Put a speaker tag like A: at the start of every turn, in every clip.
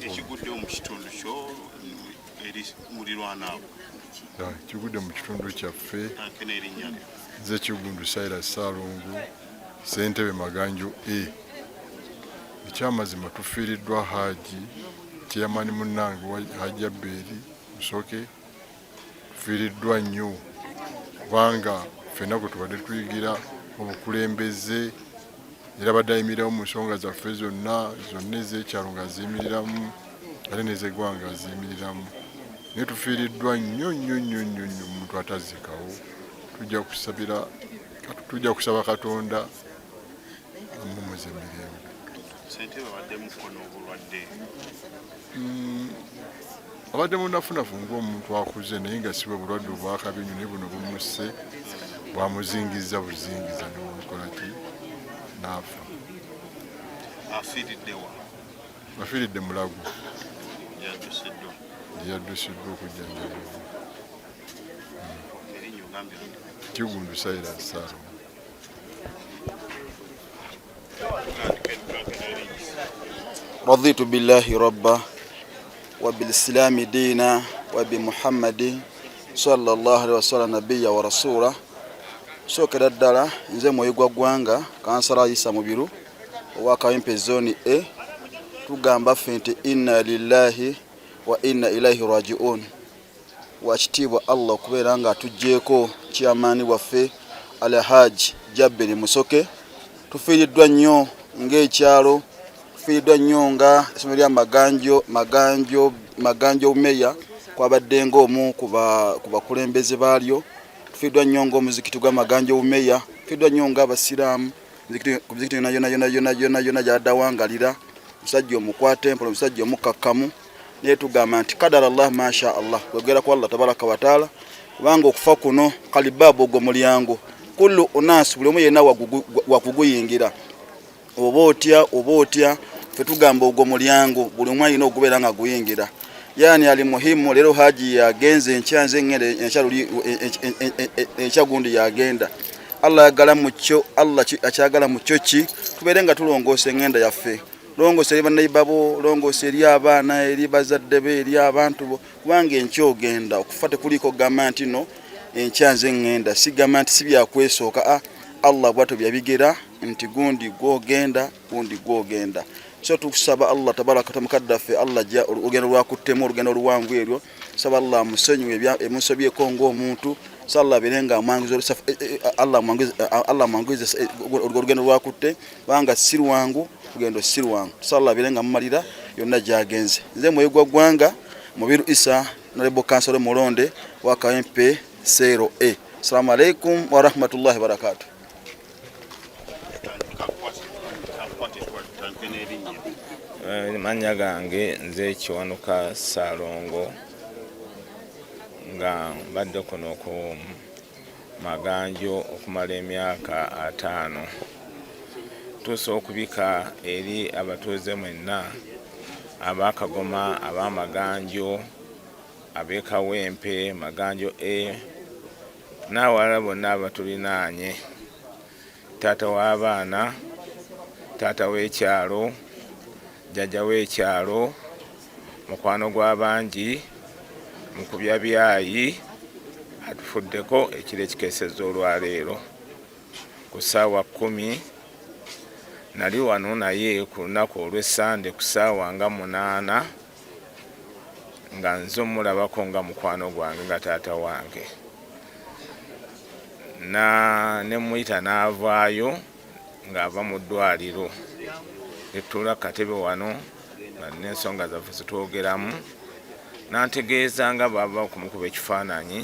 A: ekigudde mu kitundu kyo eri mulirwanaawo
B: kigudde mu kitundu kyaffe nze Kigundu Cyrus Ssalongo ssentebe Maganjo ekyamazima tufiiriddwa Haji Chairman munnange Haji Aberi Musoke tufiiriddwa nnyo kubanga ffenna gwe tubadde tuyigira obukulembeze era badde ayimiriramu mu nsonga zaffe zonna ez'ekyalo nga aziyimiriramu ate n'ez'eggwanga aziyimiriramu naye tufiiriddwa nnyo omuntu atazikawo tujja kusaba Katonda amumuze emirembe. Abadde munafunafu ng'omuntu akuze naye nga si bwe bulwadde obwakabi naye buno bumusse bwamuzingiza buzingiza n'omukola ki n'afa. Afiiridde Mulago yaddusiddwa okujjanjabibwa. Kigundu Cyrus Ssalongo.
C: رضيت بالله ربا وبالإسلام دينا وبمحمد صلى الله عليه وسلم نبيا ورسولا sokera ddala nze Mwoyigwa Gwanga kansala Isa Mubiru owa Kawempe zone E tugamba ffe nti inna lillahi wa inna ilaihi raji'un wakitiibwa Allah okubeera nga atuggyeko chairman waffe Alhaji Jaberi Musoke tufiiriddwa nnyo ng'ekyalo tufiiriddwa nnyo nga essomero lya Maganjo meya kwabadde ng'omu ku bakulembeze baalyo tufiiriddwa nnyo ng'omuzikiti gwa Maganjo meya tufiiriddwa nnyo ng'abasiraamu ku muzikiti yonna gy'addawangalira omusajja omukwata empola omusajja omukakkamu naye tugamba nti kadara Allah masha Allah kwegera ku Allah tabaraka wa taala kubanga okufa kuno kalibabu ogwo mulyango kullu unas buli omu yenna wakuguyingira oba otya ffe tugamba ogwo mulyango buli omu alina okubeera nga guyingira yani ali muhimu leero Haji yagenze enkyanze engende ekyagundi yagenda Allah yagala mucyo Allah akyagala mucyo ki tubeere nga tulongoosa engenda yaffe longoose eri bannayibabo longoose eri abaana eri bazadde be eri abantu bo kubanga enkyogenda okufa tekuliko gamba nti no enkyanze engenda si gamba nti si byakwesooka Allah bw'atyo byabigera nti gundi gwogenda so tukusaba Allah tabaraka tamukaddafe Allah jja olugendo lwakuttemu olugendo oluwanvu eryo saba Allah musonyiwe emusobyeko ng'omuntu salla birenga amwanguzo Allah mwanguze olugendo lwakutte banga sirwangu kugendo sirwangu salla birenga mumalira yonna jagenze nze Mwoyigwa Gwanga Mubiru Isa nalebo kansolo Mulonde wa Kawempe 0A. Assalamu alaikum wa rahmatullahi wa barakatuh.
D: Manya gange nze Kiwanuka Ssalongo nga mbadde kuno ku Maganjo okumala emyaka 5 tuso okubika eri abatuuze mwenna abakagoma abamaganjo abekawempe Maganjo n'awalala bonna abatulinaanye taata w'abaana taata w'ekyalo jjajja w'ekyalo mukwano gw'abangi mukubya byayi atufuddeko ekiro ekikeesezza olwaleero ku ssaawa 10 nali wano naye ku lunaku olw'Essande ku ssaawa nga 8 nga nze omulabako nga mukwano gwange nga taata wange ne muyita n'avaayo ng'ava mu ddwaliro etuula katebe wano n'ensonga zaffe zitwogeramu nantegeeza nga bava okumukuba ekifaananyi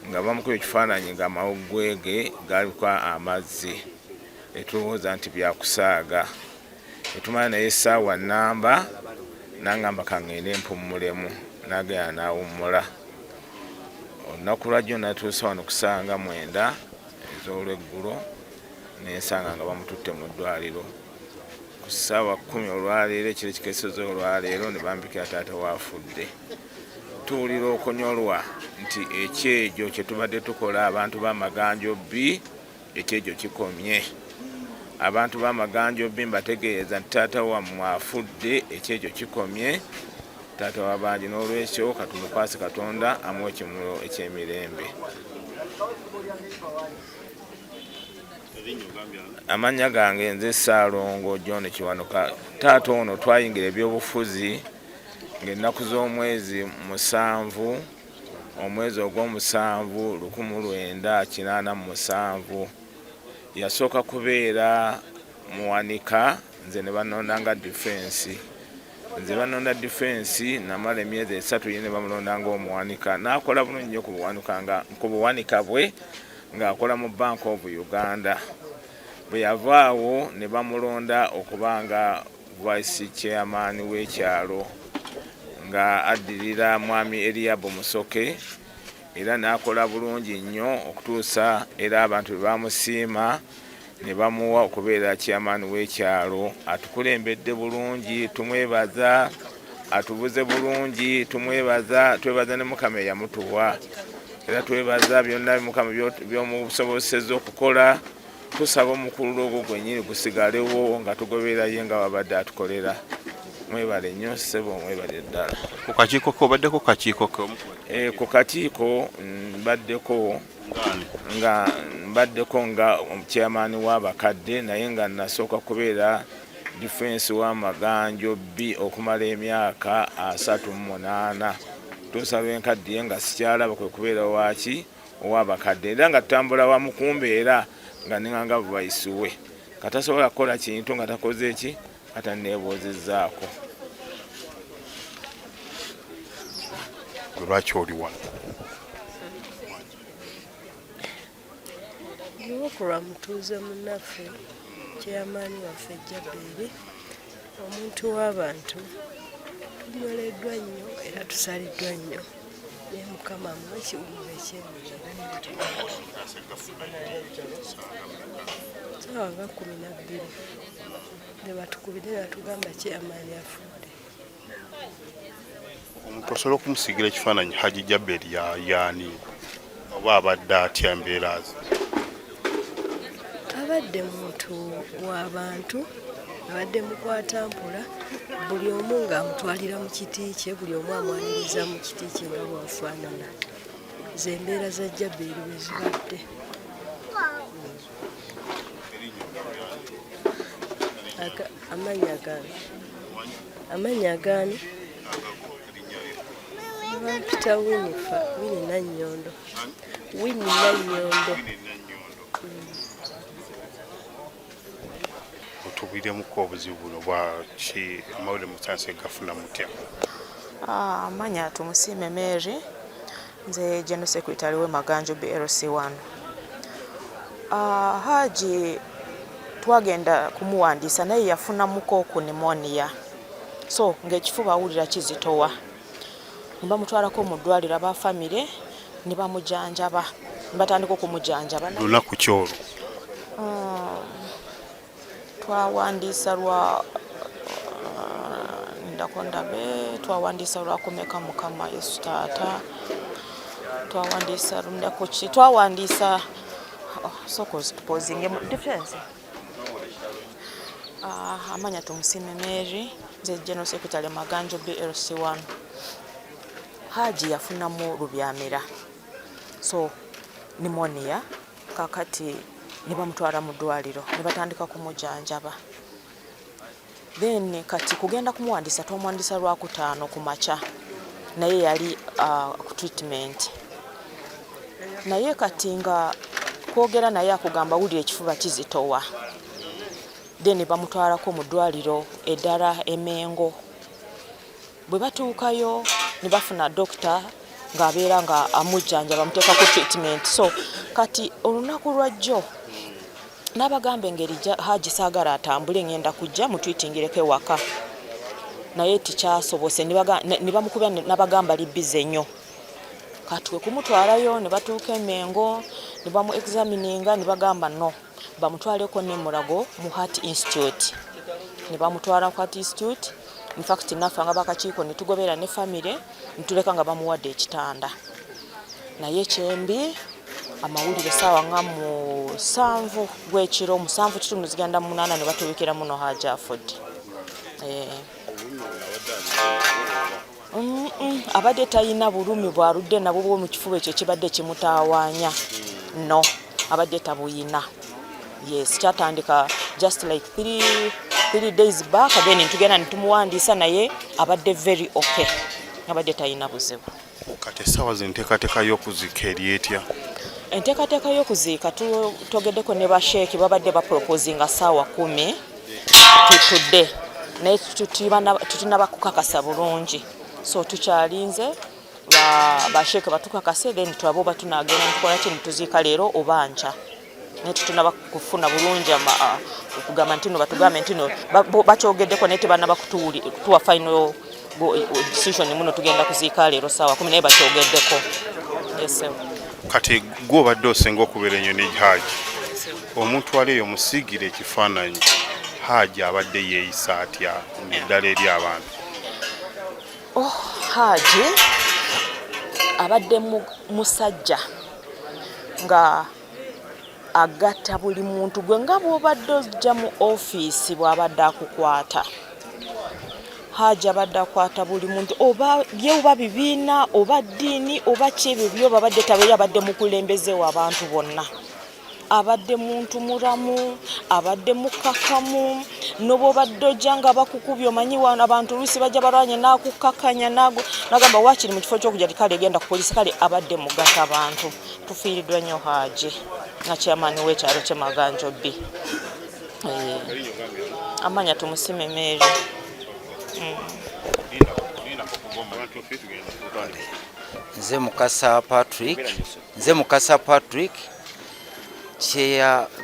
D: nga bamukuba ekifaananyi nga amawuggwe ge galiko amazzi etulowooza nti byakusaaga etumala naye essaawa nnamba nangamba kaŋŋende empummulemu nagenda n'awummula olunaku lwajjo natuusa wano ku ssaawa nga 9 ez'olweggulo nensanga nga bamututte mu ddwaliro ku ssaawa 10 olwaleero ekiro ekikeesezza olwaleero ne bambikira taata waafudde tuwulira okunyolwa nti ekyejo kye tubadde tukola abantu b'Amaganjo B ekyejo kikomye abantu b'Amaganjobi mbategeeza nti taata wammwe afudde, ekyekyo kikomye, taata w'abangi, n'olwekyo katumukwase Katonda amuwe ekimuliro eky'emirembe. Amannya gange nze Ssaalongo John Kiwanuka. Taata ono twayingira ebyobufuzi ng'ennaku z'omwezi 7 omwezi ogw'omusanvu 1987 yasooka kubeera muwanika, nze ne banondanga defense. Nze banonda defense namala emyezi 3 yene bamulondanga omuwanika, n'akola bulungi nnyo ku buwanika bwe ng'akola mu Bank of Uganda. Bwe yavaawo ne bamulonda okubanga vice chairman w'ekyalo nga addirira mwami Eliabu Musoke, era n'akola bulungi nnyo okutuusa era abantu be bamusiima ne bamuwa okubeera chairman w'ekyalo. Atukulembedde bulungi, tumwebaza. Atubuze bulungi, tumwebaza. Twebaza ne Mukama eyamutuwa, era twebaza byonna Mukama by'omusobozesezza okukola. Tusaba omukulu ogwo gwennyini gusigalewo nga tugoberera ye nga wabadde atukolera. Mwebale nnyo ssebo, mwebale ddala.
A: Ku kakiiko ko obaddeko kakiiko ko?
D: Ku kakiiko mbaddeko nga chairman w'abakadde, naye nga nasooka kubeera defense w'Amaganjobi okumala emyaka 38. Tusaba enkaddiye nga sikyalaba kwe kubeera waaki ow'abakadde, era nga tutambula wamu kumbeera nga ninganga bubayisuwe. Katasobola kukola kintu nga takoze ki, atanneebuuzizzaako.
A: Lwaki oli wano?
E: Olw'okulwa mutuuze munnaffe kyamaani waffe Jabbeeri, omuntu w'abantu, tunyoleddwa nnyo era tusaliddwa nnyo. Naye Mukama amuwe ekiwumbe eky'emirembe. Ssaawa nga 12 ne batukubira ne batugamba kyamaani afudde.
A: Omuntu osobola okumusigira ekifaananyi Haji Jabbeeri yaani oba abadde atya mbeera ze?
E: Abadde muntu w'abantu, abadde mukwatampula, buli omu ng'amutwalira mu kiti kye, buli omu amwaniriza mu kiti kye nga bw'afaanana. Ze embeera za Jabbeeri bwe zibadde. Amannya gaani bampita Winnie Nannyondo. Winnie Nannyondo.
A: Otubiremu obuzibu buno bwaki amawulire musanze gafuna mutya?
F: Amanya Tumusiime Mary, nze General Secretary w'Amaganjobi LC1. Haji twagenda kumuwandiisa naye yafunamuko ku pneumonia, so ng'ekifuba awulira kizitowa. Ne bamutwalako mu ddwaliro aba famire ne bamujanjaba, ne batandika okumujanjaba.
A: Lunaku ki olwo?
F: Twawandiisa lwa twawandiisa lwakumeka Mukama Yesu Taata, twawandiisa lunaku ki, twawandiisa posing defense. Amanya Tumusiime Mary, nze General Secretary Maganjobi LC1. Haji yafunamu lubyamira, so pneumonia, kakati ne bamutwala mu ddwaliro ne batandika kumujanjaba. Then kati kugenda kumuwandiisa twamuwandiisa lwakutaano ku makya, naye yali ku treatment. Naye kati nga kwogera naye akugamba wulira ekifuba kizitowa. Then bamutwalako mu ddwaliro eddala Emengo. Bwe batuukayo ne bafuna dokita ng'abeera nga amujjanja bamuteeka ku treatment. So kati olunaku lwajjo n'abagamba engeri Haji saagala atambule ngenda kujja mutwitingireko ewaka, naye tikyasobose. Ne bamukubya n'abagamba libbize nnyo. Kati we kumutwalayo ne batuuka Emengo ne bamu examininga ne bagamba no, bamutwaleko ne Mulago mu Heart Institute. Ne bamutwala ku Heart Institute. In fact naffe nga bakakiiko ne tugobera ne famire ne tuleka nga bamuwadde ekitanda. Naye kyembi amawulire saawa nga mu 7 gw'ekiro, mu 7 kitundu zigenda mu 8 ne batubikira muno Hajji Afford. Abadde talina bulumi bwaludde nabwo bwo mu kifuba ekyo kibadde kimutawaanya. No, abadde tabuyina. Yes, kyatandika just like 3 days back, then tugenda ntumuwandiisa naye abadde very okay. Abadde talina buzibu.
A: Kati essaawa z'enteekateeka y'okuziika eri etya?
F: Enteekateeka y'okuziika tutogeddeko ne basheeki babadde baproposinga ssaawa 10 tutudde naye tutinaba kukakasa bulungi, so tukyalinze basheeki batukakase, then twabo batunagenda tukola kino tuziika leero oba nkya, naye tutinaba kufuna bulungi okugamba nti no batugambe nti no bakyogeddeko naye tebanaba kutuwa final decision muno tugenda kuziika leero ssaawa 10 naye bakyogeddeko. Yes, sir.
A: Kati gwe obadde osenga okubeera ennyo ne Hajji, omuntu wali eyo musiigire ekifaananyi, Hajji abadde yeeyisa atya eddala eri abantu?
F: Hajji abadde musajja nga agatta buli muntu gwe nga bw'obadde ojja mu ofiisi bw'abadde akukwata. Hajji abadde akwata buli muntu oba bibiina oba ddiini oba kyebyo byoba abadde tabeera, abadde mukulembeze w'abantu bonna. Abadde muntu mulamu, abadde mukakamu, n'obw'obadde ojja nga bakukubye omanyi wano abantu oluusi bajja balwanye n'akukakanya n'agamba waakiri mu kifo ky'okujja kale genda ku poliisi, kale abadde mugatta abantu. Tufiiriddwa nnyo Hajji nga chairman w'ekyalo ky'e Maganjo B. Amanya tumusime Mary.
G: Nze Mukasa Patrick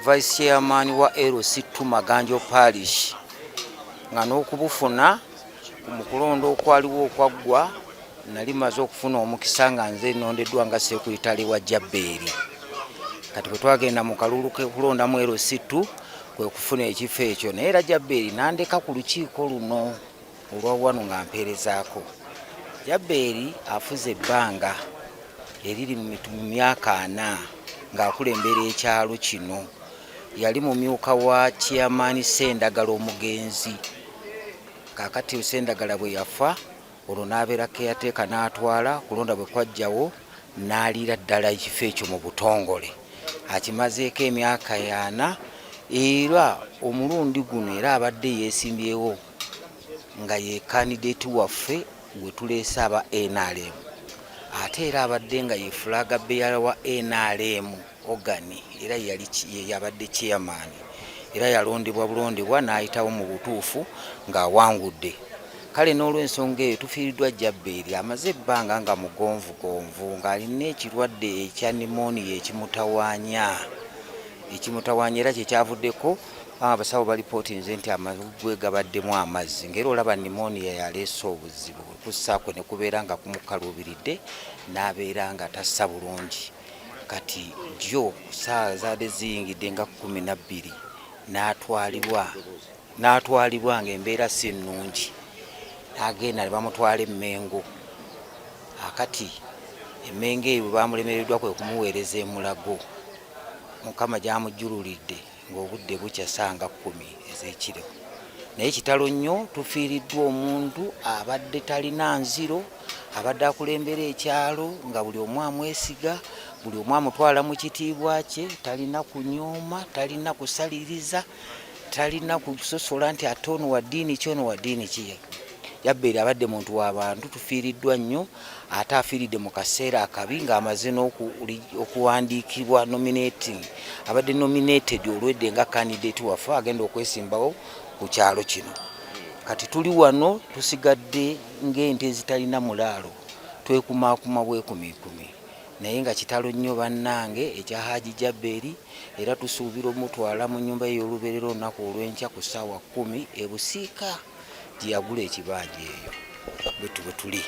G: Vice Chairman wa LC2 Maganjo Parish, nga n'okubufuna mu kulonda okwaliwo okwaggwa nali maze okufuna omukisa nga nze nondeddwa nga Sekuyitale wa Jabbeeri. Kati bwe twagenda mu kalulu k'okulonda mu LC2 kwe kufuna ekifo ekyo, naye era Jabbeeri nandeka ku lukiiko luno olwa wano nga mpeerezaako. Jabbeeri afuze ebbanga eriri mu myaka 4 ng'akulembera ekyalo kino. Yali mumyuka wa Chairman Sendagala omugenzi. Kaakati Sendagala bwe yafa, olwo n'abeera keyateeka n'atwala, kulonda bwe kwajjawo n'aliira ddala ekifo ekyo mu butongole. Akimazeeko emyaka 4 era omulundi guno era abadde yeesimbyewo nga ye candidate waffe gwe tuleese aba NRM. Ate era abadde nga ye flaga bearer wa NRM ogani, era yabadde chairman, era yalondebwa bulondebwa n'ayitawo mu butuufu ng'awangudde. Kale n'olw'ensonga eyo tufiiriddwa Jabbeeri amaze ebbanga nga mugonvugonvu ng'alina ekirwadde ekya pneumonia ekimutawaanya era kyekyavuddeko abasawo balipootinze nti amagwe gabaddemu amazzi, ng'era olaba pneumonia yaleese obuzibu kussaako ne kubeera nga kumukaluubiridde n'abeera nga tassa bulungi. Kati jjo ssaawa zaadde ziyingidde nga 12 n'atwalibwa ng'embeera si nnungi, n'agenda ne bamutwala Emmengo. Akati Emmengo eyo bwe bamulemereddwa kwe kumuweereza e Mulago, Mukama gy'amujjululidde ng'obudde bukyasanga 10 ez'ekiro. Naye kitalo nnyo tufiiriddwa omuntu abadde talina nziro, abadde akulembera ekyalo nga buli omu amwesiga, buli omu amutwala mu kitiibwa kye, talina kunyooma, talina kusaliriza, talina kusosola nti ate ono wa ddiini ki ono wa ddiini ki. Jabbeeri abadde muntu w'abantu, tufiiriddwa nnyo, ate afiiridde mu kaseera akabi ng'amaze n'okuwandiikibwa nominating, abadde nominated olwedde nga candidate waffe agenda okwesimbawo ku kyalo kino. Kati tuli wano tusigadde ng'ente ezitalina mulaalo, twekumaakuma bwekumiikumi, naye nga kitalo nnyo bannange ekya Hajji Jabbeeri, era tusuubira omutwala mu nnyumba ye y'olubeerera olunaku olw'enkya ku ssaawa 10 e Busiika gye yagula ekibanja eyo bwe tuli.